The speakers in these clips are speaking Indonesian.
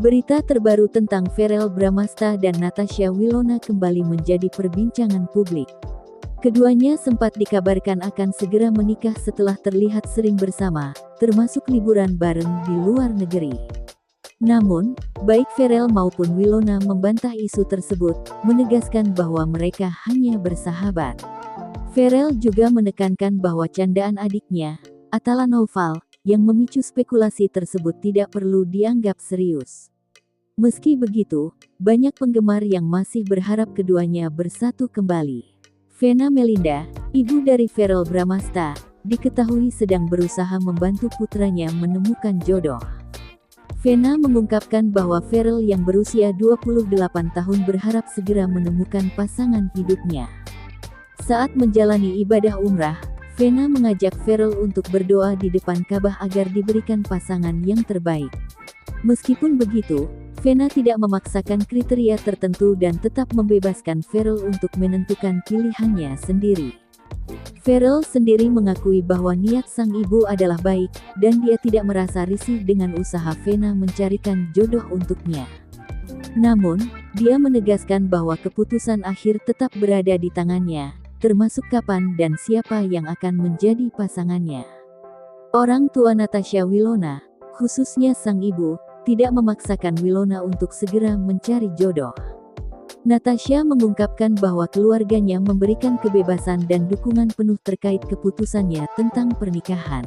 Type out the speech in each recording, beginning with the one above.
Berita terbaru tentang Verrell Bramasta dan Natasha Wilona kembali menjadi perbincangan publik. Keduanya sempat dikabarkan akan segera menikah setelah terlihat sering bersama, termasuk liburan bareng di luar negeri. Namun, baik Verrell maupun Wilona membantah isu tersebut, menegaskan bahwa mereka hanya bersahabat. Verrell juga menekankan bahwa candaan adiknya, Atala Naufal, yang memicu spekulasi tersebut tidak perlu dianggap serius. Meski begitu, banyak penggemar yang masih berharap keduanya bersatu kembali. Vena Melinda, ibu dari Verrell Bramasta, diketahui sedang berusaha membantu putranya menemukan jodoh. Vena mengungkapkan bahwa Verrell yang berusia 28 tahun berharap segera menemukan pasangan hidupnya. Saat menjalani ibadah umrah, Vena mengajak Verrell untuk berdoa di depan Ka'bah agar diberikan pasangan yang terbaik. Meskipun begitu, Vena tidak memaksakan kriteria tertentu dan tetap membebaskan Verrell untuk menentukan pilihannya sendiri. Verrell sendiri mengakui bahwa niat sang ibu adalah baik, dan dia tidak merasa risih dengan usaha Vena mencarikan jodoh untuknya. Namun, dia menegaskan bahwa keputusan akhir tetap berada di tangannya, termasuk kapan dan siapa yang akan menjadi pasangannya. Orang tua Natasha Wilona, khususnya sang ibu, tidak memaksakan Wilona untuk segera mencari jodoh. Natasha mengungkapkan bahwa keluarganya memberikan kebebasan dan dukungan penuh terkait keputusannya tentang pernikahan.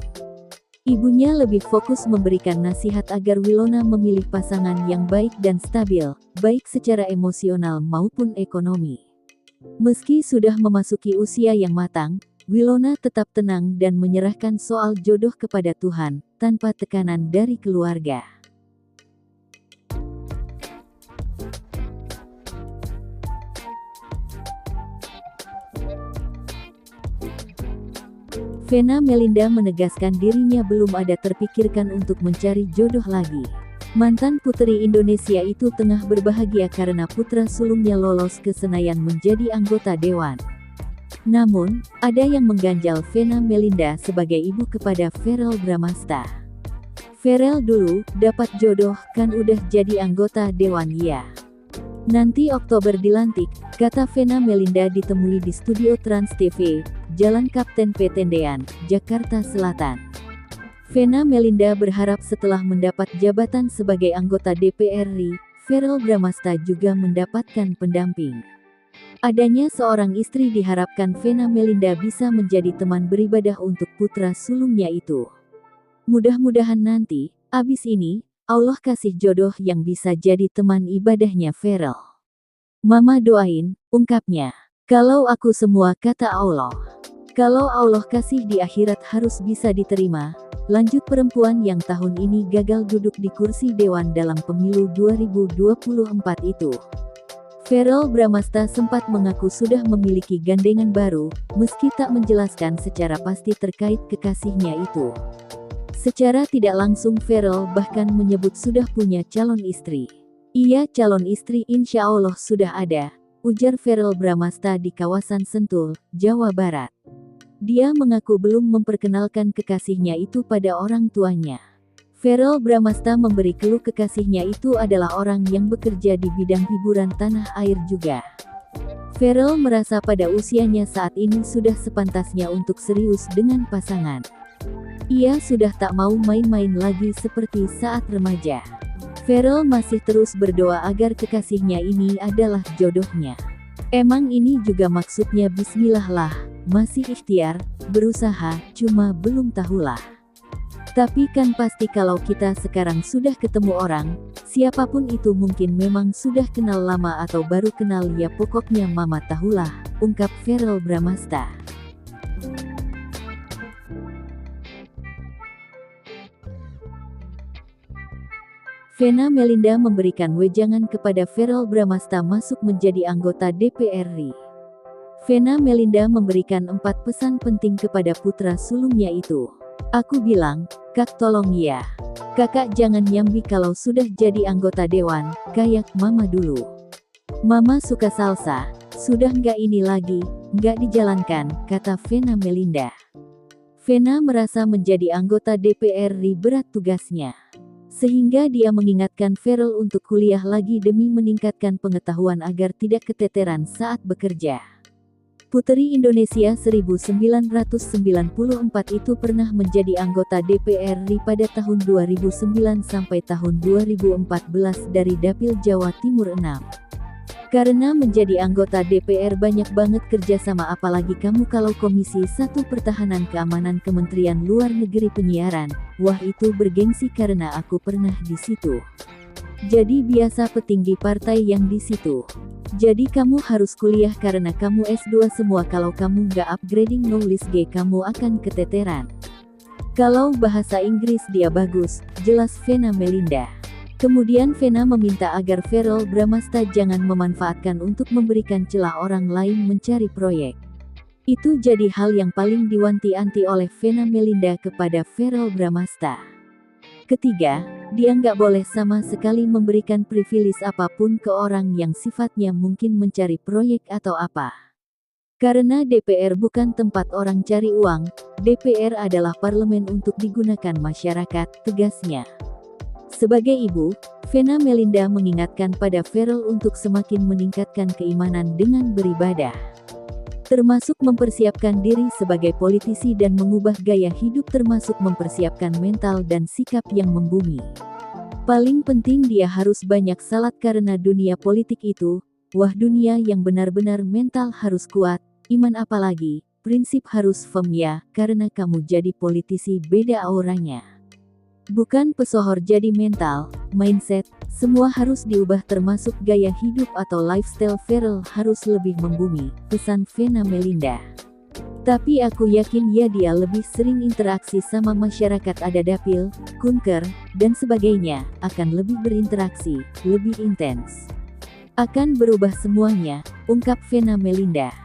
Ibunya lebih fokus memberikan nasihat agar Wilona memilih pasangan yang baik dan stabil, baik secara emosional maupun ekonomi. Meski sudah memasuki usia yang matang, Wilona tetap tenang dan menyerahkan soal jodoh kepada Tuhan, tanpa tekanan dari keluarga. Vena Melinda menegaskan dirinya belum ada terpikirkan untuk mencari jodoh lagi. Mantan putri Indonesia itu tengah berbahagia karena putra sulungnya lolos ke Senayan menjadi anggota dewan. Namun, ada yang mengganjal Vena Melinda sebagai ibu kepada Verrell Bramasta. Verrell dulu dapat jodoh kan udah jadi anggota dewan ya. Nanti Oktober dilantik, kata Vena Melinda ditemui di studio Trans TV, Jalan Kapten P. Tendean, Jakarta Selatan. Vena Melinda berharap setelah mendapat jabatan sebagai anggota DPR RI, Verrell Bramasta juga mendapatkan pendamping. Adanya seorang istri diharapkan Vena Melinda bisa menjadi teman beribadah untuk putra sulungnya itu. Mudah-mudahan nanti, abis ini, Allah kasih jodoh yang bisa jadi teman ibadahnya Verrell. Mama doain, ungkapnya. Kalau aku semua kata Allah. Kalau Allah kasih di akhirat harus bisa diterima. Lanjut perempuan yang tahun ini gagal duduk di kursi dewan dalam pemilu 2024 itu. Verrell Bramasta sempat mengaku sudah memiliki gandengan baru, meski tak menjelaskan secara pasti terkait kekasihnya itu. Secara tidak langsung Verrell bahkan menyebut sudah punya calon istri. Iya, calon istri insya Allah sudah ada, ujar Verrell Bramasta di kawasan Sentul, Jawa Barat. Dia mengaku belum memperkenalkan kekasihnya itu pada orang tuanya. Verrell Bramasta memberi keluh kekasihnya itu adalah orang yang bekerja di bidang hiburan tanah air juga. Verrell merasa pada usianya saat ini sudah sepantasnya untuk serius dengan pasangan. Ia sudah tak mau main-main lagi seperti saat remaja. Verrell masih terus berdoa agar kekasihnya ini adalah jodohnya. Emang ini juga maksudnya bismillah lah, masih ikhtiar, berusaha, cuma belum tahulah. Tapi kan pasti kalau kita sekarang sudah ketemu orang, siapapun itu mungkin memang sudah kenal lama atau baru kenal ya pokoknya mama tahulah, ungkap Verrell Bramasta. Vena Melinda memberikan wejangan kepada Verrell Bramasta masuk menjadi anggota DPR RI. Vena Melinda memberikan 4 pesan penting kepada putra sulungnya itu. Aku bilang, Kak tolong ya. Kakak jangan nyambi kalau sudah jadi anggota dewan, kayak mama dulu. Mama suka salsa, sudah nggak ini lagi, nggak dijalankan, kata Vena Melinda. Vena merasa menjadi anggota DPR RI berat tugasnya. Sehingga dia mengingatkan Farel untuk kuliah lagi demi meningkatkan pengetahuan agar tidak keteteran saat bekerja. Puteri Indonesia 1994 itu pernah menjadi anggota DPR RI pada tahun 2009 sampai tahun 2014 dari Dapil Jawa Timur 6. Karena menjadi anggota DPR banyak banget kerjasama, apalagi kamu kalau Komisi 1 Pertahanan Keamanan Kementerian Luar Negeri Penyiaran. Wah, itu bergengsi karena aku pernah di situ. Jadi biasa petinggi partai yang di situ. Jadi kamu harus kuliah karena kamu S2 semua, kalau kamu nggak upgrading knowledge kamu akan keteteran. Kalau bahasa Inggris dia bagus, jelas Vena Melinda. Kemudian Vena meminta agar Verrell Bramasta jangan memanfaatkan untuk memberikan celah orang lain mencari proyek. Itu jadi hal yang paling diwanti-wanti oleh Vena Melinda kepada Verrell Bramasta. Ketiga, dia nggak boleh sama sekali memberikan privilege apapun ke orang yang sifatnya mungkin mencari proyek atau apa. Karena DPR bukan tempat orang cari uang, DPR adalah parlemen untuk digunakan masyarakat, tegasnya. Sebagai ibu, Vena Melinda mengingatkan pada Verrell untuk semakin meningkatkan keimanan dengan beribadah. Termasuk mempersiapkan diri sebagai politisi dan mengubah gaya hidup, termasuk mempersiapkan mental dan sikap yang membumi. Paling penting dia harus banyak salat karena dunia politik itu, wah dunia yang benar-benar mental harus kuat, iman apalagi, prinsip harus firm ya, karena kamu jadi politisi beda auranya. Bukan pesohor, jadi mental, mindset, semua harus diubah termasuk gaya hidup atau lifestyle. Verrell harus lebih membumi, pesan Vena Melinda. Tapi aku yakin ya dia lebih sering interaksi sama masyarakat, ada dapil, kunker, dan sebagainya, akan lebih berinteraksi, lebih intens. Akan berubah semuanya, ungkap Vena Melinda.